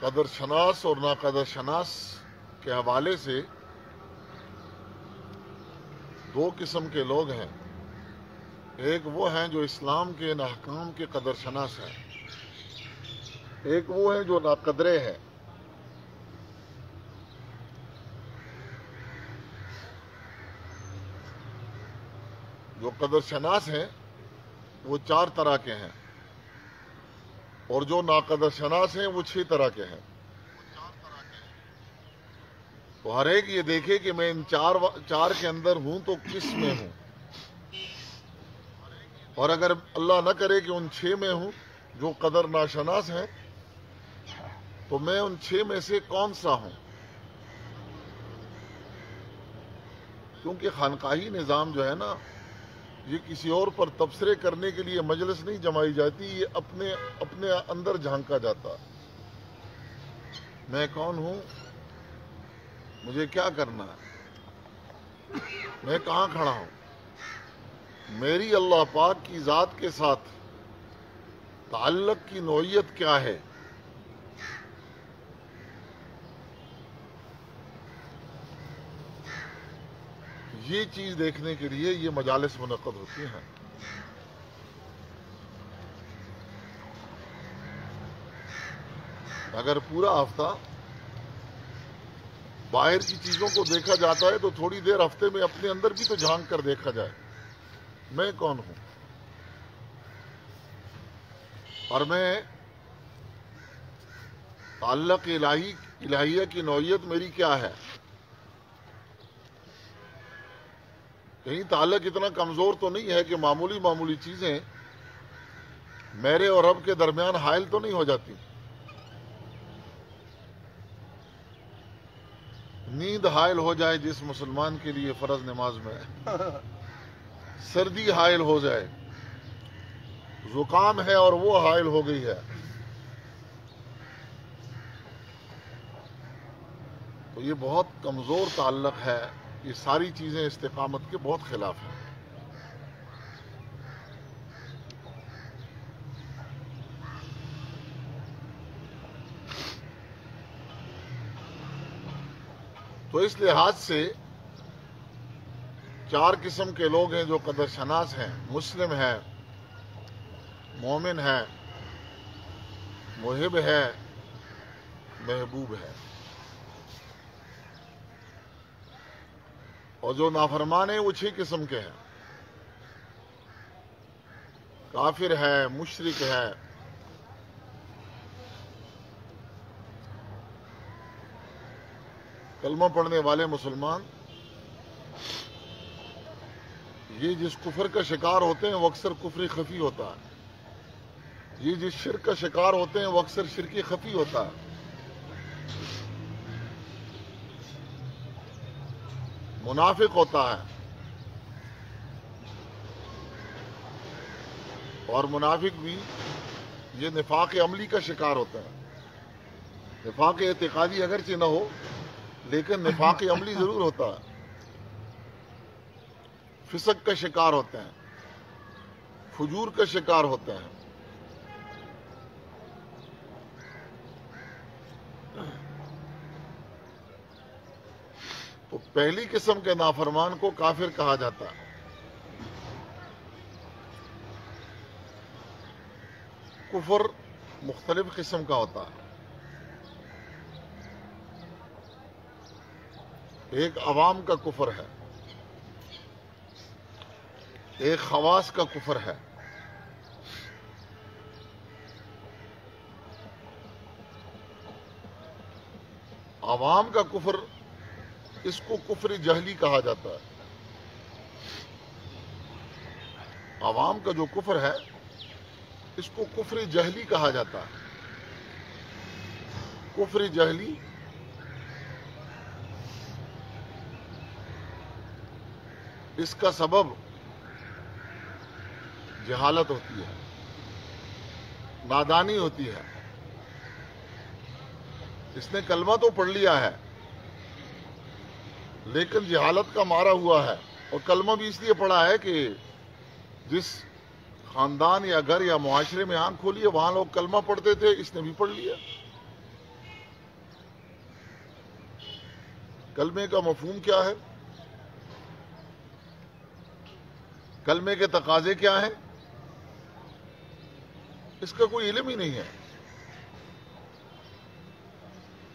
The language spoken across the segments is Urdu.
قدر شناس اور ناقدر شناس کے حوالے سے دو قسم کے لوگ ہیں. ایک وہ ہیں جو اسلام کے ان احکام کے قدر شناس ہیں، ایک وہ ہیں جو ناقدرے ہیں. جو قدر شناس ہیں وہ 4 طرح کے ہیں، اور جو ناقدر شناس ہیں وہ 6 طرح کے ہیں. تو ہر ایک یہ دیکھے کہ میں ان چار کے اندر ہوں تو کس میں ہوں، اور اگر اللہ نہ کرے کہ ان 6 میں ہوں جو قدر ناشناس ہیں، تو میں ان 6 میں سے کون سا ہوں. کیونکہ خانقاہی نظام جو ہے نا، یہ کسی اور پر تبصرے کرنے کے لیے مجلس نہیں جمائی جاتی، یہ اپنے اندر جھانکا جاتا. میں کون ہوں، مجھے کیا کرنا ہے، میں کہاں کھڑا ہوں، میری اللہ پاک کی ذات کے ساتھ تعلق کی نوعیت کیا ہے. یہ چیز دیکھنے کے لیے یہ مجالس منعقد ہوتی ہیں. اگر پورا ہفتہ باہر کی چیزوں کو دیکھا جاتا ہے تو تھوڑی دیر ہفتے میں اپنے اندر بھی تو جھانک کر دیکھا جائے میں کون ہوں، اور میں تعلق الہیہ کی نوعیت میری کیا ہے. کہیں تعلق اتنا کمزور تو نہیں ہے کہ معمولی چیزیں میرے اور رب کے درمیان حائل تو نہیں ہو جاتی. نیند حائل ہو جائے جس مسلمان کے لیے فرض نماز میں، سردی حائل ہو جائے، زکام ہے اور وہ حائل ہو گئی ہے، تو یہ بہت کمزور تعلق ہے. یہ ساری چیزیں استقامت کے بہت خلاف ہیں. تو اس لحاظ سے 4 قسم کے لوگ ہیں جو قدر شناس ہیں. مسلم ہے، مومن ہے، محب ہے، محبوب ہے. اور جو نافرمان ہیں وہ 6 قسم کے ہیں. کافر ہے، مشرک ہے، کلمہ پڑھنے والے مسلمان. یہ جس کفر کا شکار ہوتے ہیں وہ اکثر کفر خفی ہوتا ہے. یہ جس شرک کا شکار ہوتے ہیں وہ اکثر شرکی خفی ہوتا ہے. منافق ہوتا ہے، اور منافق بھی یہ نفاق عملی کا شکار ہوتا ہے. نفاق اعتقادی اگرچہ نہ ہو لیکن نفاق عملی ضرور ہوتا ہے. فسق کا شکار ہوتے ہیں، فجور کا شکار ہوتے ہیں. تو پہلی قسم کے نافرمان کو کافر کہا جاتا ہے. کفر مختلف قسم کا ہوتا ہے. ایک عوام کا کفر ہے، ایک خواص کا کفر ہے. عوام کا کفر، اس کو کفر جہلی کہا جاتا ہے. عوام کا جو کفر ہے اس کو کفر جہلی کہا جاتا ہے. کفر جہلی اس کا سبب جہالت ہوتی ہے، نادانی ہوتی ہے. اس نے کلمہ تو پڑھ لیا ہے لیکن جہالت کا مارا ہوا ہے. اور کلمہ بھی اس لیے پڑھا ہے کہ جس خاندان یا گھر یا معاشرے میں آنکھ کھولی ہے وہاں لوگ کلمہ پڑھتے تھے، اس نے بھی پڑھ لیا. کلمے کا مفہوم کیا ہے؟ کلمے کے تقاضے کیا ہیں؟ اس کا کوئی علم ہی نہیں ہے.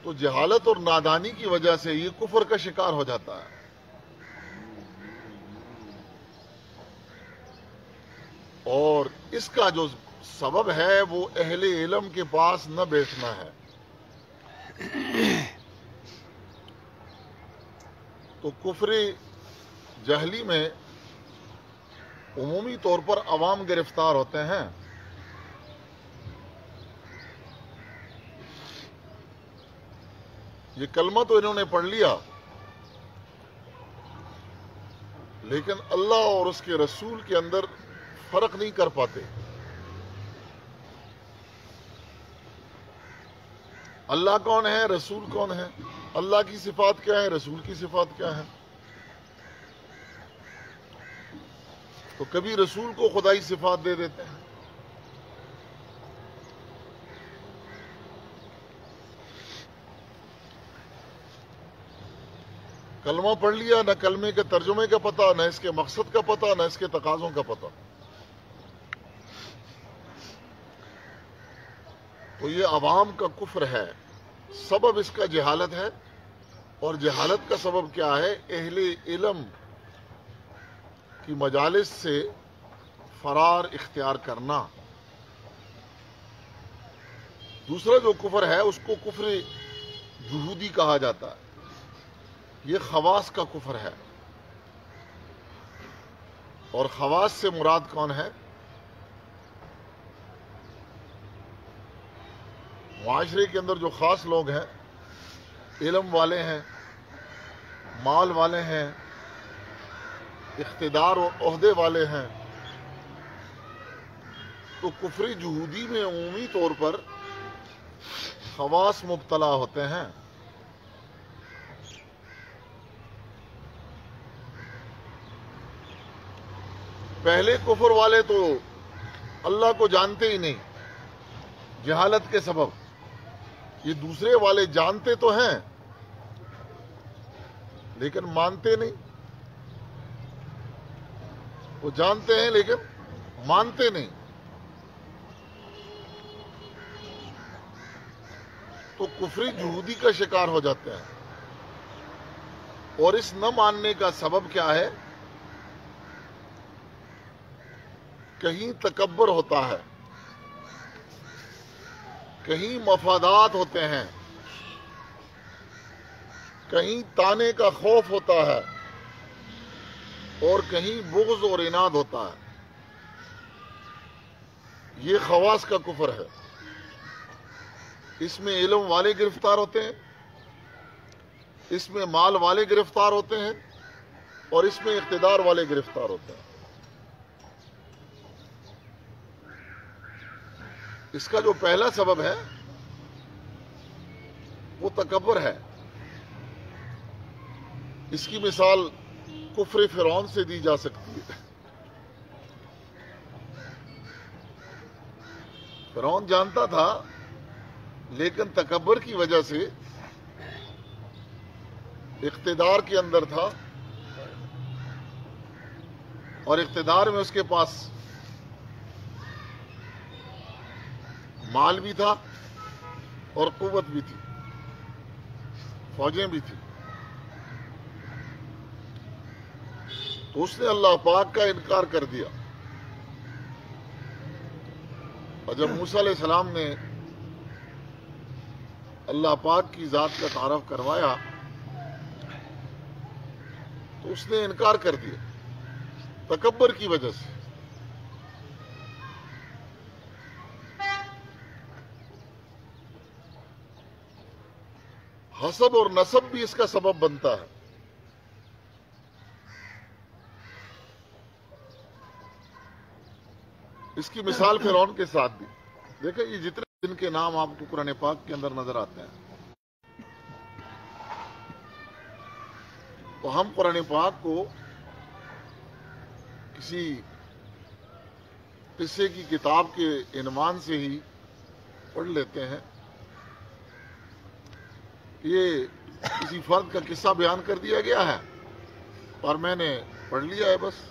تو جہالت اور نادانی کی وجہ سے یہ کفر کا شکار ہو جاتا ہے. اور اس کا جو سبب ہے وہ اہل علم کے پاس نہ بیٹھنا ہے. تو کفر جہلی میں عمومی طور پر عوام گرفتار ہوتے ہیں. یہ کلمہ تو انہوں نے پڑھ لیا، لیکن اللہ اور اس کے رسول کے اندر فرق نہیں کر پاتے. اللہ کون ہے، رسول کون ہے، اللہ کی صفات کیا ہے، رسول کی صفات کیا ہے. تو کبھی رسول کو خدائی صفات دے دیتے ہیں، کلمہ پڑھ لیا، نہ کلمے کے ترجمے کا پتہ، نہ اس کے مقصد کا پتہ، نہ اس کے تقاضوں کا پتہ. تو یہ عوام کا کفر ہے. سبب اس کا جہالت ہے، اور جہالت کا سبب کیا ہے؟ اہل علم کی مجالس سے فرار اختیار کرنا. دوسرا جو کفر ہے اس کو کفر جہودی کہا جاتا ہے. یہ خواص کا کفر ہے. اور خواص سے مراد کون ہے؟ معاشرے کے اندر جو خاص لوگ ہیں، علم والے ہیں، مال والے ہیں، اقتدار و عہدے والے ہیں. تو کفر جہودی میں عمومی طور پر خواص مبتلا ہوتے ہیں. پہلے کفر والے تو اللہ کو جانتے ہی نہیں، جہالت کے سبب. یہ دوسرے والے جانتے تو ہیں لیکن مانتے نہیں. وہ جانتے ہیں لیکن مانتے نہیں. تو کفر جہودی کا شکار ہو جاتے ہیں. اور اس نہ ماننے کا سبب کیا ہے؟ کہیں تکبر ہوتا ہے، کہیں مفادات ہوتے ہیں، کہیں تانے کا خوف ہوتا ہے، اور کہیں بغض اور عناد ہوتا ہے. یہ خواص کا کفر ہے. اس میں علم والے گرفتار ہوتے ہیں، اس میں مال والے گرفتار ہوتے ہیں، اور اس میں اقتدار والے گرفتار ہوتے ہیں. اس کا جو پہلا سبب ہے وہ تکبر ہے. اس کی مثال کفر فرعون سے دی جا سکتی ہے. فرعون جانتا تھا لیکن تکبر کی وجہ سے اقتدار کے اندر تھا، اور اقتدار میں اس کے پاس مال بھی تھا اور قوت بھی تھی، فوجیں بھی تھی. تو اس نے اللہ پاک کا انکار کر دیا. اور جب موسیٰ علیہ السلام نے اللہ پاک کی ذات کا تعارف کروایا تو اس نے انکار کر دیا تکبر کی وجہ سے. حسب اور نسب بھی اس کا سبب بنتا ہے. اس کی مثال فرعون کے ساتھ بھی دیکھیں. یہ جتنے جن کے نام آپ کو قرآن پاک کے اندر نظر آتے ہیں، تو ہم قرآن پاک کو کسی قصے کی کتاب کے عنوان سے ہی پڑھ لیتے ہیں. یہ کسی فرد کا قصہ بیان کر دیا گیا ہے اور میں نے پڑھ لیا ہے بس.